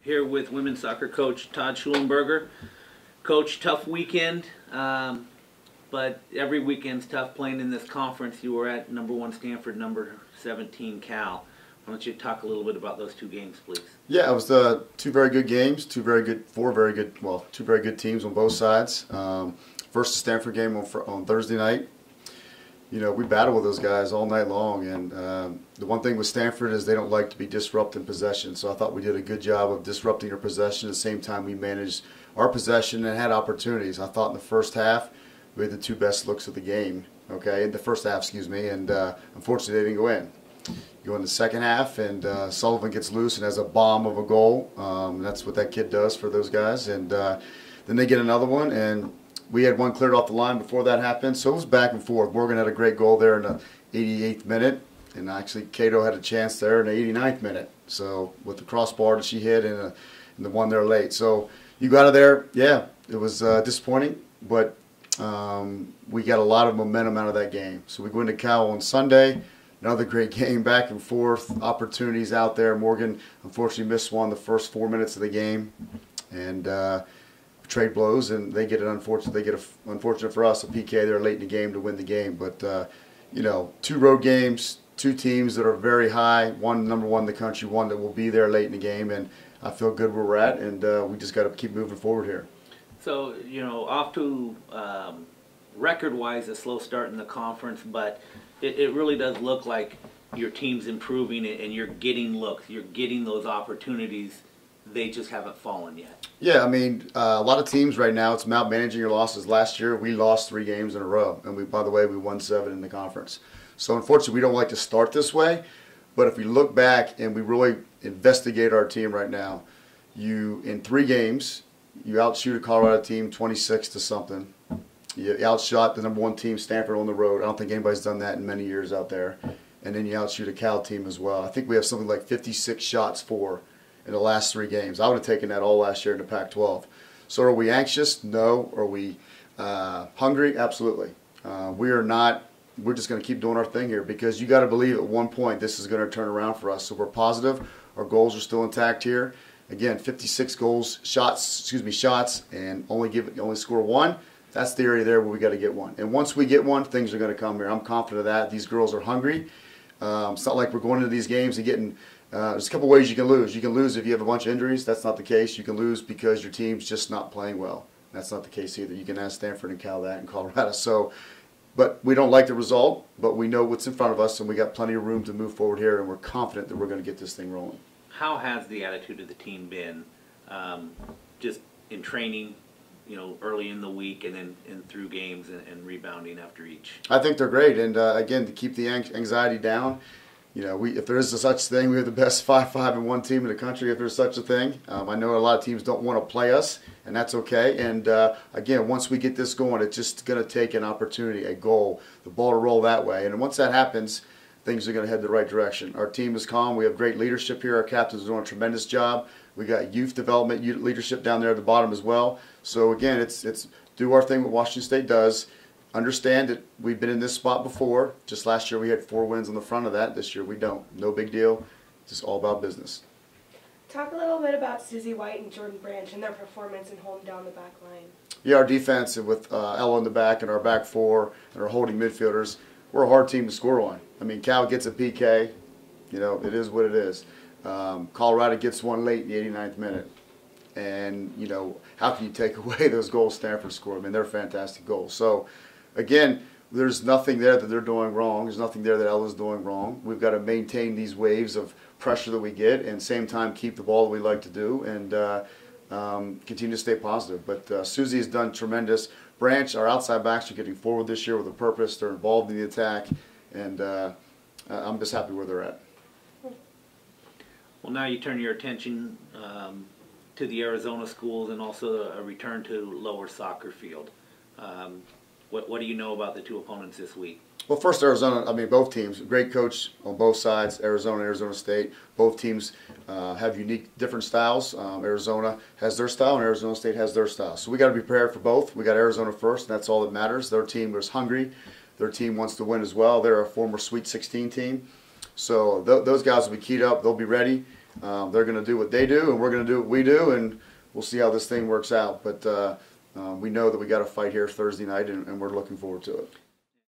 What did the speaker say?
Here with women's soccer coach Todd Schulenberger. Coach, tough weekend, but every weekend's tough playing in this conference. You were at number 1 Stanford, number 17 Cal. Why don't you talk a little bit about those two games, please? Yeah, it was two very good games, two very good teams on both sides. First, the Stanford game on Thursday night. You know, we battled with those guys all night long, and the one thing with Stanford is they don't like to be disrupting possession. So I thought we did a good job of disrupting their possession. At the same time, we managed our possession and had opportunities. I thought in the first half we had the two best looks of the game. Okay, in the first half, excuse me, and unfortunately they didn't go in. You go in the second half, and Sullivan gets loose and has a bomb of a goal. That's what that kid does for those guys, and then they get another one, and we had one cleared off the line before that happened, so it was back and forth. Morgan had a great goal there in the 88th minute, and actually Cato had a chance there in the 89th minute. So with the crossbar that she hit and the one there late. So you got out of there, yeah, it was disappointing, but we got a lot of momentum out of that game. So we go into Cal on Sunday, another great game, back and forth, opportunities out there. Morgan unfortunately missed one the first 4 minutes of the game, and trade blows, and they get an unfortunate for us a PK there late in the game to win the game. But you know, two road games, two teams that are very high, one number 1 in the country, one that will be there late in the game, and I feel good where we're at, and we just got to keep moving forward here. So, you know, off to record-wise a slow start in the conference, but it really does look like your team's improving and you're getting looks, you're getting those opportunities. They just haven't fallen yet. Yeah, I mean, a lot of teams right now, it's about managing your losses. Last year, we lost 3 games in a row, and by the way, we won 7 in the conference. So unfortunately, we don't like to start this way, but if we look back and we really investigate our team right now, in 3 games, you outshoot a Colorado team 26 to something. You outshot the number 1 team, Stanford, on the road. I don't think anybody's done that in many years out there. And then you outshoot a Cal team as well. I think we have something like 56 shots for in the last 3 games. I would have taken that all last year in the Pac-12. So are we anxious? No. Are we hungry? Absolutely. We are not. We're just going to keep doing our thing here, because you got to believe at one point this is going to turn around for us. So we're positive. Our goals are still intact here. Again, 56 shots, and only score 1. That's the area there where we got to get one. And once we get one, things are going to come here. I'm confident of that. These girls are hungry. It's not like we're going into these games and getting. There's a couple ways you can lose. You can lose if you have a bunch of injuries. That's not the case. You can lose because your team's just not playing well. That's not the case either. You can ask Stanford and Cal that and Colorado. So, but we don't like the result, but we know what's in front of us, and we got plenty of room to move forward here, and we're confident that we're going to get this thing rolling. How has the attitude of the team been, just in training, you know, early in the week and then through games and rebounding after each? I think they're great, and again, to keep the anxiety down. You know, if there is a such thing, we have the best 5-5-1 team in the country, if there's such a thing. I know a lot of teams don't want to play us, and that's okay. And again, once we get this going, it's just going to take an opportunity, a goal, the ball to roll that way. And once that happens, things are going to head the right direction. Our team is calm. We have great leadership here. Our captains are doing a tremendous job. We got youth development leadership down there at the bottom as well. So again, it's do our thing what Washington State does. Understand that we've been in this spot before. Just last year we had 4 wins on the front of that. This year we don't. No big deal. It's just all about business. Talk a little bit about Susie White and Jordan Branch and their performance in holding down the back line. Yeah, our defense with Ella in the back and our back 4 and our holding midfielders, we're a hard team to score on. I mean, Cal gets a PK. You know, it is what it is. Colorado gets one late in the 89th minute. And, you know, how can you take away those goals Stanford scored? I mean, they're fantastic goals. So, again, there's nothing there that they're doing wrong. There's nothing there that Ella's doing wrong. We've got to maintain these waves of pressure that we get, and same time keep the ball that we like to do, and continue to stay positive. But Susie has done tremendous. Branch, our outside backs are getting forward this year with a purpose. They're involved in the attack, and I'm just happy where they're at. Well, now you turn your attention to the Arizona schools and also a return to lower soccer field. What do you know about the 2 opponents this week? Well, first, Arizona, I mean, both teams, great coach on both sides, Arizona and Arizona State. Both teams have unique, different styles. Arizona has their style, and Arizona State has their style. So we got to be prepared for both. We got Arizona first, and that's all that matters. Their team is hungry. Their team wants to win as well. They're a former Sweet 16 team. So those guys will be keyed up. They'll be ready. They're going to do what they do, and we're going to do what we do, and we'll see how this thing works out. But we know that we got to fight here Thursday night, and we're looking forward to it.